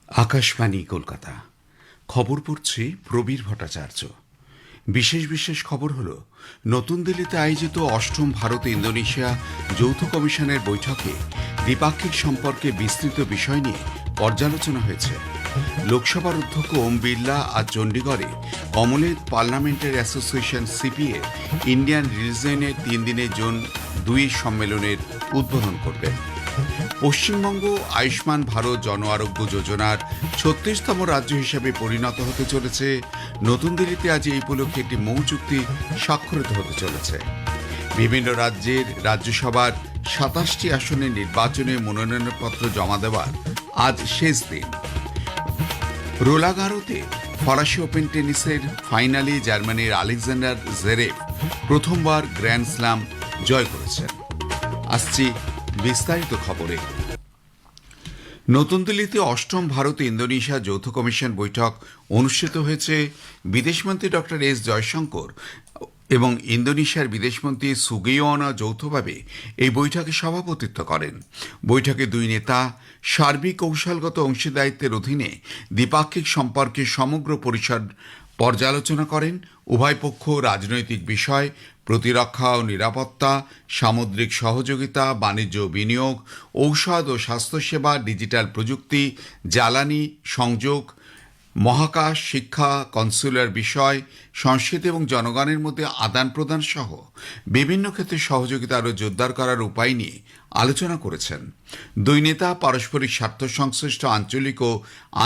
আকাশবাণী কলকাতা। খবর পড়ছি প্রবীর ভট্টাচার্য। বিশেষ বিশেষ খবর হল, নতুন দিল্লিতে আয়োজিত অষ্টম ভারত ইন্দোনেশিয়া যৌথ কমিশনের বৈঠকে দ্বিপাক্ষিক সম্পর্কে বিস্তৃত বিষয় নিয়ে পর্যালোচনা হয়েছে। লোকসভার অধ্যক্ষ ওম বিড়লা আজ চণ্ডীগড়ে Commonwealth parliamentary association CPA Indian রিলিজনের 3 দিনের জোন 2 সম্মেলনের উদ্বোধন করবেন। পশ্চিমবঙ্গ আয়ুষ্মান ভারত জন আরোগ্য যোজনার 36তম রাজ্য হিসেবে পরিণত হতে চলেছে। নতুন দিল্লিতে আজ এই উপলক্ষে একটি মৌ চুক্তি স্বাক্ষরিত হতে চলেছে। বিভিন্ন রাজ্যের রাজ্যসভার 27টি আসনে নির্বাচনে মনোনয়নপত্র জমা দেওয়ার আজ শেষ দিন। রোলাগারোতে ফরাসি ওপেন টেনিসের ফাইনালে জার্মানির আলেকজান্ডার জেরেভ প্রথমবার গ্র্যান্ড স্ল্যাম জয় করেছেন। আসছি বিস্তারিত খবরে। নতুন দিল্লিতে অষ্টম ভারত ইন্দোনেশিয়া যৌথ কমিশন বৈঠক অনুষ্ঠিত হয়েছে। বিদেশমন্ত্রী ডক্টর এস জয়শঙ্কর এবং ইন্দোনেশিয়ার বিদেশমন্ত্রী সুগিয়োনো যৌথভাবে এই বৈঠকে সভাপতিত্ব করেন। বৈঠকে দুই নেতা সার্বিক কৌশলগত অংশীদারিত্বের অধীনে দ্বিপাক্ষিক সম্পর্কের সমগ্র পরিসর পর্যালোচনা করেন। উভয় পক্ষ রাজনৈতিক বিষয়, প্রতিরক্ষা ও নিরাপত্তা, সামুদ্রিক সহযোগিতা, বাণিজ্য বিনিয়োগ, ঔষধ ও স্বাস্থ্যসেবা, ডিজিটাল প্রযুক্তি, জ্বালানি সংযোগ, মহাকাশ, শিক্ষা, কনসুলার বিষয়, সংস্কৃতি এবং জনগণের মধ্যে আদান প্রদান সহ বিভিন্ন ক্ষেত্রে সহযোগিতা আরও জোরদার করার উপায় নিয়ে আলোচনা করেছেন। দুই নেতা পারস্পরিক স্বার্থ সংশ্লিষ্ট আঞ্চলিক ও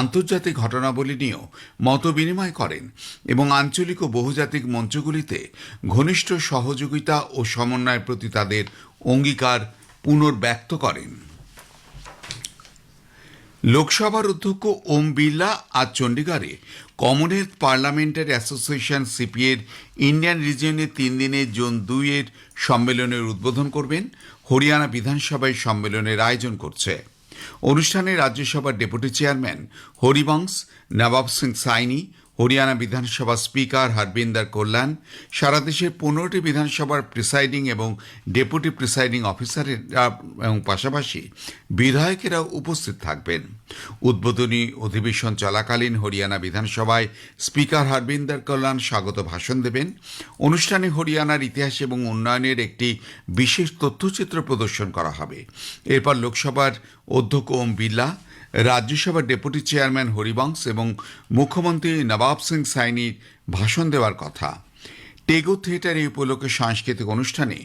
আন্তর্জাতিক ঘটনাবলী নিয়েও মত বিনিময় করেন এবং আঞ্চলিক ও বহুজাতিক মঞ্চগুলিতে ঘনিষ্ঠ সহযোগিতা ও সমন্বয়ের প্রতি তাদের অঙ্গীকার পুনর্ব্যক্ত করেন। লোকসভার অধ্যক্ষ ওম বিড়লা আজ চণ্ডীগড়ে কমনওয়েলথ পার্লামেন্টারি অ্যাসোসিয়েশন সিপিএর ইন্ডিয়ান রিজিয়নের 3 দিনের জোন 2 সম্মেলনের উদ্বোধন করবেন। হরিয়ানা বিধানসভায় সম্মেলনের আয়োজন করছে। অনুষ্ঠানে রাজ্যসভার ডেপুটি চেয়ারম্যান হরিবংশ নবাব সিং সাইনি, হরিয়ানা বিধানসভা স্পিকার হরবিন্দর কল্যাণ, সারা দেশের 15টি বিধানসভার প্রিসাইডিং এবং ডেপুটি প্রিসাইডিং অফিসারের এবং পাশাপাশি বিধায়কেরাও উপস্থিত থাকবেন। উদ্বোধনী অধিবেশন চলাকালীন হরিয়ানা বিধানসভায় স্পিকার হরবিন্দর কল্যাণ স্বাগত ভাষণ দেবেন। অনুষ্ঠানে হরিয়ানার ইতিহাস এবং উন্নয়নের একটি বিশেষ তথ্যচিত্র প্রদর্শন করা হবে। এরপর লোকসভার অধ্যক্ষ ওম বিড়লা, রাজ্যসভার ডেপুটি চেয়ারম্যান হরিবংশ এবং মুখ্যমন্ত্রী নবাব সিং সাইনির ভাষণ দেওয়ার কথা। টেগো থিয়েটার এই উপলক্ষে সাংস্কৃতিক অনুষ্ঠানে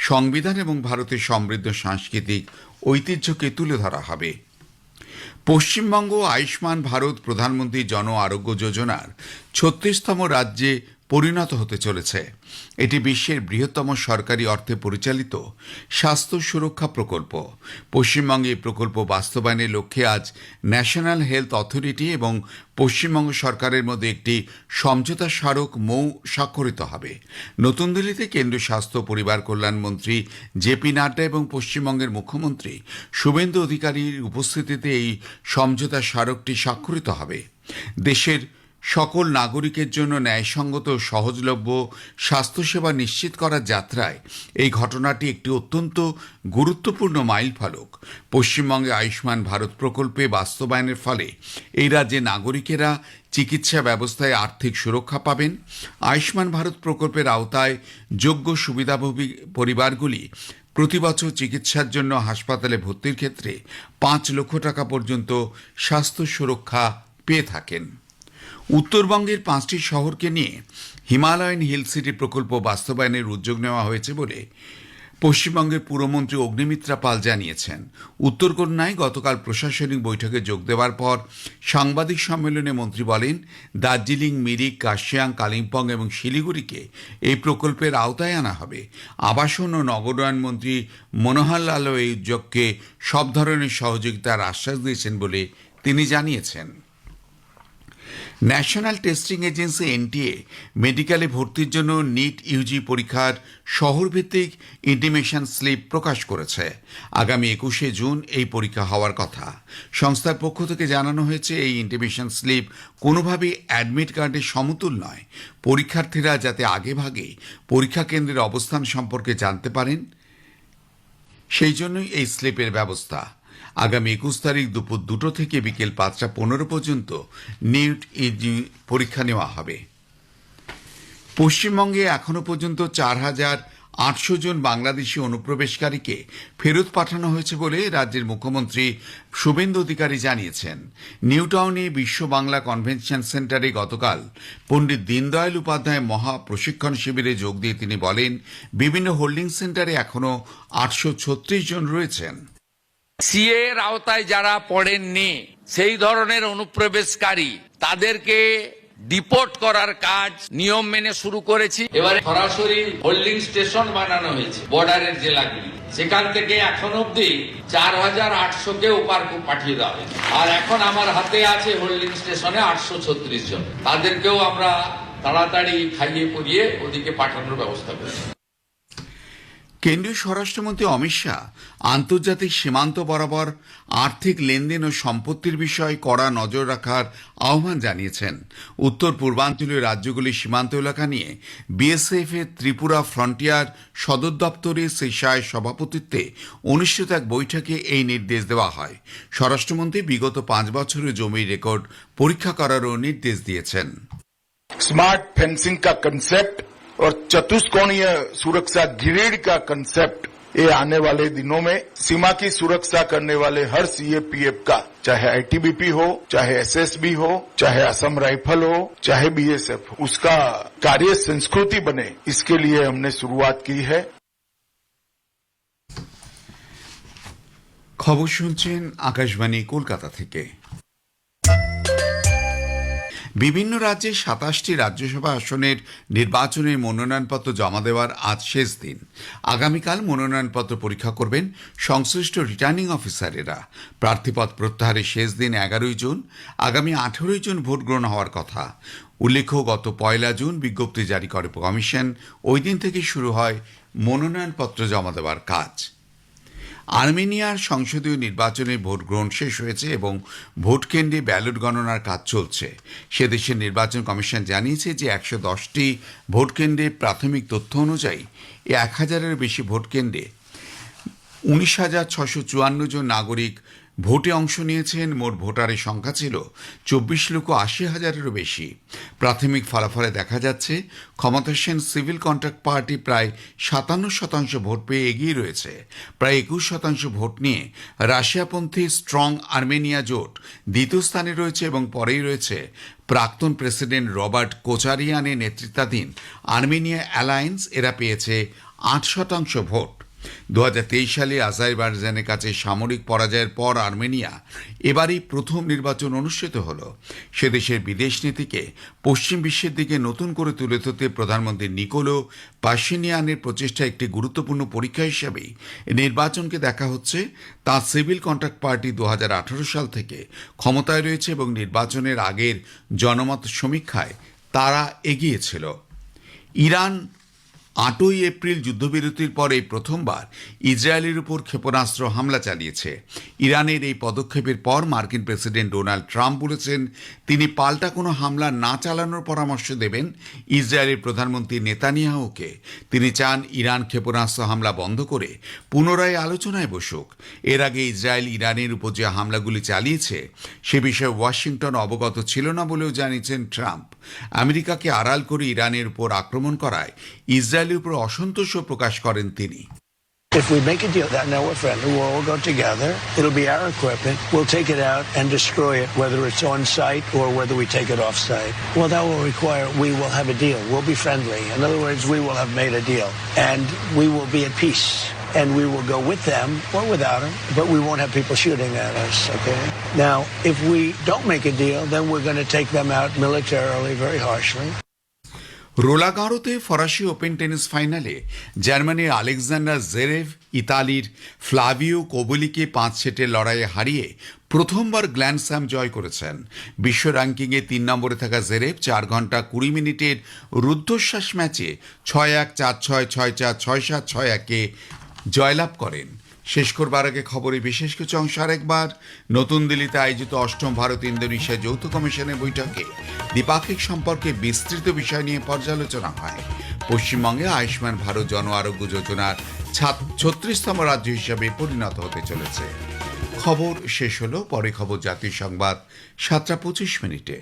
সংবিধান এবং ভারতের সমৃদ্ধ সাংস্কৃতিক ঐতিহ্যকে তুলে ধরা হবে। পশ্চিমবঙ্গ আয়ুষ্মান ভারত প্রধানমন্ত্রী জন আরোগ্য যোজনার 36তম রাজ্যে পরিণত হতে চলেছে। এটি বিশ্বের বৃহত্তম সরকারি অর্থে পরিচালিত স্বাস্থ্য সুরক্ষা প্রকল্প। পশ্চিমবঙ্গে এই প্রকল্প বাস্তবায়নের লক্ষ্যে আজ ন্যাশনাল হেলথ অথরিটি এবং পশ্চিমবঙ্গ সরকারের মধ্যে একটি সমঝোতা স্মারক মৌ স্বাক্ষরিত হবে। নতুন দিল্লিতে কেন্দ্রীয় স্বাস্থ্য পরিবার কল্যাণ মন্ত্রী জেপি নাড্ডা এবং পশ্চিমবঙ্গের মুখ্যমন্ত্রী শুভেন্দু অধিকারীর উপস্থিতিতে এই সমঝোতা স্মারকটি স্বাক্ষরিত হবে। দেশের সকল নাগরিকের জন্য ন্যায়সঙ্গত ও সহজলভ্য স্বাস্থ্যসেবা নিশ্চিত করার যাত্রায় এই ঘটনাটি একটি অত্যন্ত গুরুত্বপূর্ণ মাইলফলক। পশ্চিমবঙ্গে আয়ুষ্মান ভারত প্রকল্পে বাস্তবায়নের ফলে এই রাজ্যে নাগরিকেরা চিকিৎসা ব্যবস্থায় আর্থিক সুরক্ষা পাবেন। আয়ুষ্মান ভারত প্রকল্পের আওতায় যোগ্য সুবিধাভোগী পরিবারগুলি প্রতি বছর চিকিৎসার জন্য হাসপাতালে ভর্তির ক্ষেত্রে 5 লক্ষ টাকা পর্যন্ত স্বাস্থ্য সুরক্ষা পেয়ে থাকেন। উত্তরবঙ্গের 5টি শহরকে নিয়ে হিমালয়ান হিল সিটি প্রকল্প বাস্তবায়নের উদ্যোগ নেওয়া হয়েছে বলে পশ্চিমবঙ্গের পুরমন্ত্রী অগ্নিমিত্রা পাল জানিয়েছেন। উত্তরকন্যায় গতকাল প্রশাসনিক বৈঠকে যোগ দেওয়ার পর সাংবাদিক সম্মেলনে মন্ত্রী বলেন, দার্জিলিং, মিরিক, কার্শিয়াং, কালিম্পং এবং শিলিগুড়িকে এই প্রকল্পের আওতায় আনা হবে। আবাসন ও নগরায়ণ মন্ত্রী মনোহর লালও এই উদ্যোগকে সব ধরনের সহযোগিতার আশ্বাস দিয়েছেন বলে তিনি জানিয়েছেন। ন্যাশনাল টেস্টিং এজেন্সি এনটিএ মেডিকেলে ভর্তির জন্য নিট ইউজি পরীক্ষার শহরভিত্তিক ইন্টিমেশন স্লিপ প্রকাশ করেছে। আগামী 21শে জুন এই পরীক্ষা হওয়ার কথা। সংস্থার পক্ষ থেকে জানানো হয়েছে, এই ইন্টিমেশন স্লিপ কোনোভাবেই অ্যাডমিট কার্ডের সমতুল নয়। পরীক্ষার্থীরা যাতে আগেভাগে পরীক্ষা কেন্দ্রের অবস্থান সম্পর্কে জানতে পারেন, সেই জন্যই এই স্লিপের ব্যবস্থা। আগামী 21 তারিখ দুপুর 2টো থেকে বিকেল 5টা 15 পর্যন্ত নিট ইজি পরীক্ষা নেওয়া হবে। পশ্চিমবঙ্গে এখনো পর্যন্ত 4,800 জন বাংলাদেশি অনুপ্রবেশকারীকে ফেরত পাঠানো হয়েছে বলে রাজ্যের মুখ্যমন্ত্রী শুভেন্দু অধিকারী জানিয়েছেন। নিউ টাউনে বিশ্ব বাংলা কনভেনশন সেন্টারে গতকাল পণ্ডিত দীনদয়াল উপাধ্যায় মহা প্রশিক্ষণ শিবিরে যোগ দিয়ে তিনি বলেন, বিভিন্ন হোল্ডিং সেন্টারে এখনো 836 জন রয়েছেন। সিএ এর আওতায় যারা পড়েননি সেই ধরনের অনুপ্রবেশকারী তাদেরকে ডিপোর্ট করার কাজ নিয়ম মেনে শুরু করেছি। এবারে সরাসরি হোল্ডিং স্টেশন বানানো হয়েছে বর্ডারের জেলাগুলি, সেখান থেকে এখন অব্দি 4,800-কে ওপার পাঠিয়ে দেওয়া হয়েছে। আর এখন আমার হাতে আছে হোল্ডিং স্টেশনে 836 জন, তাদেরকেও আমরা তাড়াতাড়ি খাইয়ে পরিয়ে ওদিকে পাঠানোর ব্যবস্থা করেছি। কেন্দ্রীয় স্বরাষ্ট্রমন্ত্রী অমিত শাহ আন্তর্জাতিক সীমান্ত বরাবর আর্থিক লেনদেন ও সম্পত্তির বিষয়ে কড়া নজর রাখার আহ্বান জানিয়েছেন। উত্তর পূর্বাঞ্চলীয় রাজ্যগুলির সীমান্ত এলাকা নিয়ে বিএসএফ এর ত্রিপুরা ফ্রন্টিয়ার সদর দপ্তরে সেশায় সভাপতিত্বে অনুষ্ঠিত এক বৈঠকে এই নির্দেশ দেওয়া হয়। স্বরাষ্ট্রমন্ত্রী বিগত 5 বছরের জমির রেকর্ড পরীক্ষা করারও নির্দেশ দিয়েছেন। स्मार्ट फेंसिंग का कंसेप्ट और चतुष्कोणीय सुरक्षा ग्रिड का कंसेप्ट ये आने वाले दिनों में सीमा की सुरक्षा करने वाले हर सीएपीएफ का, चाहे आईटीबीपी हो, चाहे एसएसबी हो, चाहे असम राइफल हो, चाहे बीएसएफ हो, उसका कार्य संस्कृति बने, इसके लिए हमने शुरुआत की है। খবর শুনছেন আকাশবাণী কলকাতা থেকে। বিভিন্ন রাজ্যে 27টি রাজ্যসভা আসনের নির্বাচনের মনোনয়নপত্র জমা দেওয়ার আজ শেষ দিন। আগামীকাল মনোনয়নপত্র পরীক্ষা করবেন সংশ্লিষ্ট রিটার্নিং অফিসারেরা। প্রার্থীপদ প্রত্যাহারের শেষ দিন 11 জুন। আগামী 18 জুন ভোট গ্রহণ হওয়ার কথা। উল্লেখ্য, গত 1 জুন বিজ্ঞপ্তি জারি করে কমিশন। ওই দিন থেকে শুরু হয় মনোনয়নপত্র জমা দেওয়ার কাজ। আর্মেনিয়ার সংসদীয় নির্বাচনে ভোট গ্রহণ শেষ হয়েছে এবং ভোট কেন্দ্রে ব্যালট গণনার কাজ চলছে। সে দেশের নির্বাচন কমিশন জানিয়েছে যে 110টি ভোট কেন্দ্রে প্রাথমিক তথ্য অনুযায়ী 1000-এর বেশি ভোট কেন্দ্রে 19,654 জন নাগরিক ভোটে অংশ নিয়েছেন। মোট ভোটারের সংখ্যা ছিল 24,80,000-এরও বেশি। প্রাথমিক ফলাফলে দেখা যাচ্ছে ক্ষমতাসীন সিভিল কন্ট্রাক্ট পার্টি প্রায় 57% ভোট পেয়ে এগিয়ে রয়েছে। প্রায় 21% ভোট নিয়ে রাশিয়াপন্থী স্ট্রং আর্মেনিয়া জোট দ্বিতীয় স্থানে রয়েছে এবং পরেই রয়েছে প্রাক্তন প্রেসিডেন্ট রবার্ট কোচারিয়ানের নেতৃত্বাধীন আর্মেনিয়া অ্যালায়েন্স। এরা পেয়েছে 8% ভোট। 2023 সালে আজারবাইজানের কাছে সামরিক পরাজয়ের পর আর্মেনিয়া এবারই প্রথম নির্বাচন অনুষ্ঠিত হল। সে দেশের বিদেশ নীতিকে পশ্চিম বিশ্বের দিকে নতুন করে তুলে ধরতে প্রধানমন্ত্রী নিকোলো পাশিনিয়ানের প্রচেষ্টা একটি গুরুত্বপূর্ণ পরীক্ষা হিসেবেই নির্বাচনকে দেখা হচ্ছে। তাঁর সিভিল কন্ট্রাক্ট পার্টি 2018 সাল থেকে ক্ষমতায় রয়েছে এবং নির্বাচনের আগের জনমত সমীক্ষায় তারা এগিয়েছিল। ইরান 8 এপ্রিল যুদ্ধবিরতির পরে প্রথমবার ইসরায়েলের উপর ক্ষেপণাস্ত্র হামলা চালিয়েছে। ইরানের এই পদক্ষেপের পর মার্কিন প্রেসিডেন্ট ডোনাল্ড ট্রাম্প বলেছেন তিনি পাল্টা কোনো হামলা না চালানোর পরামর্শ দেবেন ইসরায়েলের প্রধানমন্ত্রী নেতানিয়াহুকে। তিনি চান ইরান ক্ষেপণাস্ত্র হামলা বন্ধ করে পুনরায় আলোচনায় বসুক। এর আগে ইসরায়েল ইরানের উপর যে হামলাগুলি চালিয়েছে সে বিষয়ে ওয়াশিংটন অবগত ছিল না বলেও জানিয়েছেন ট্রাম্প। আমেরিকাকে আড়াল করে ইরানের উপর আক্রমণ করায় ইসরায়েলের উপর অসন্তোষও প্রকাশ করেন তিনি। If we make a deal, now we're friendly, we'll all go together. It'll be our equipment. We'll take it out and destroy it, whether it's on site or whether we take it off site. Well, that will require we will have a deal. We'll be friendly. In other words, we will have made a deal. And we will be at peace. And we will go with them or without them, but we won't have people shooting at us, okay? Now, if we don't make a deal, then we're going to take them out militarily very harshly. রোলাগাঁড়োতে ফরাসি open tennis ফাইনালে জার্মানির Alexander জেরেভ ইতালির Flavio কোবলিকে 5 সেটের লড়াইয়ে হারিয়ে প্রথমবার grand slam জয় করেছেন। বিশ্ব র্যাঙ্কিংয়ে 3 নম্বরে থাকা জেরেভ 4 ঘন্টা 20 মিনিটের রুদ্ধশ্বাস ম্যাচে 6-1, 4-6, 6-4, 6-7, 6-1-এ জয়লাভ করেন। শেষ করবার আগে খবরের বিশেষ কিছু অংশ আরেকবার। নতুন দিল্লিতে আয়োজিত 8ম ভারত ইন্দোনেশিয়া যৌথ কমিশনের বৈঠকে দ্বিপাক্ষিক সম্পর্কে বিস্তৃত বিষয় নিয়ে পর্যালোচনা হয়। পশ্চিমবঙ্গে আয়ুষ্মান ভারত জন আরোগ্য যোজনার 36তম রাজ্য হিসাবে পরিণত হতে চলেছে। খবর শেষ হলো। পরে খবর জাতীয় সংবাদ 7:25 মিনিটে।